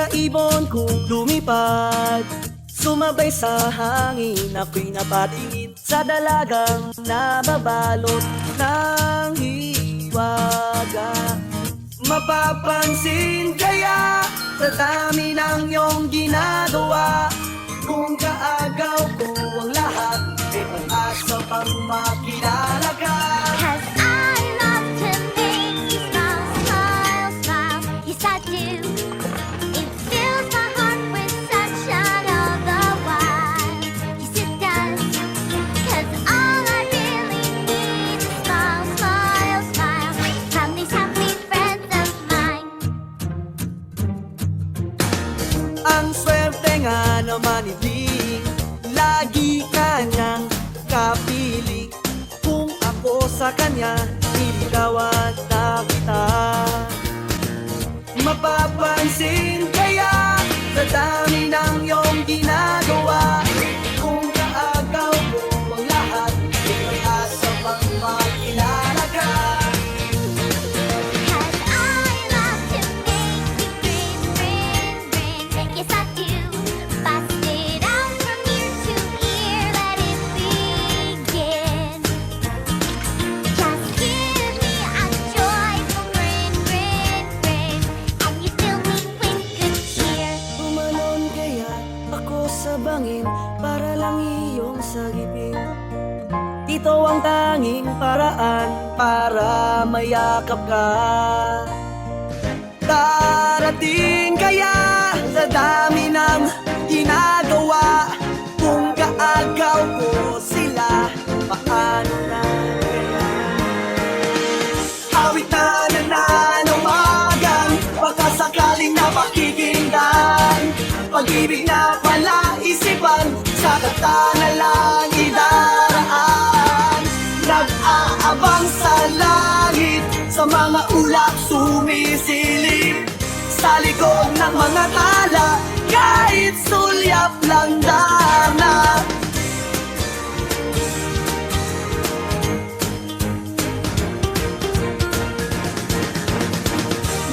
Tila ibon kung lumipad, sumabay sa hangin. Ako'y napatingin sa dalagang nababalot ng hiwaga. Mapapansin kaya sa dami ng iyong ginagawa, kung kaagaw ko ang lahat, may pag-asa pang makilala ka. 'Cause I love to make you smile, smile, smile. Yes, I do. It fills my heart with sunshine all the while. Yes, it does. 'Cause all I really need is smile, smile, smile from these happy friends of mine. Ang swerte nga naman hindi lagi kanyang kapili. Kung ako sa kanya, iligawan na kita. Mapapansin kaya sa dami ng iyong ginagawa, kung kaagaw ko ang lahat, may pag-asa pang makilala ka. 'Cause I love to make you grin, grin, grin. Yes, I do. Bust it out from ear to ear, let it begin. Just give me a joyful grin, grin, grin, and you fill me with good cheer. Tumalon kaya ako sa bangin para lang iyong sagipin. Ito ang tanging paraan para mayakap ka. Darating kaya sa dami ng ginagawa, kung kaagaw ko sila, paano na kaya? Awit na nananawagan, baka sakaling napakikinggan. Pag-ibig na pala isipan, sa kata na lang idaraan. Nag-aabang sa langit, sa mga ulap sumisilip, sa likod ng mga tala, kahit sulyap lang dana.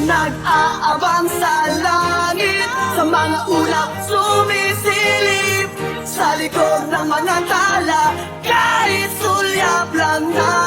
Nag-aabang sa langit, sa mga ulap sumisilip, sa likod ng mga tala, kahit sulyap lang na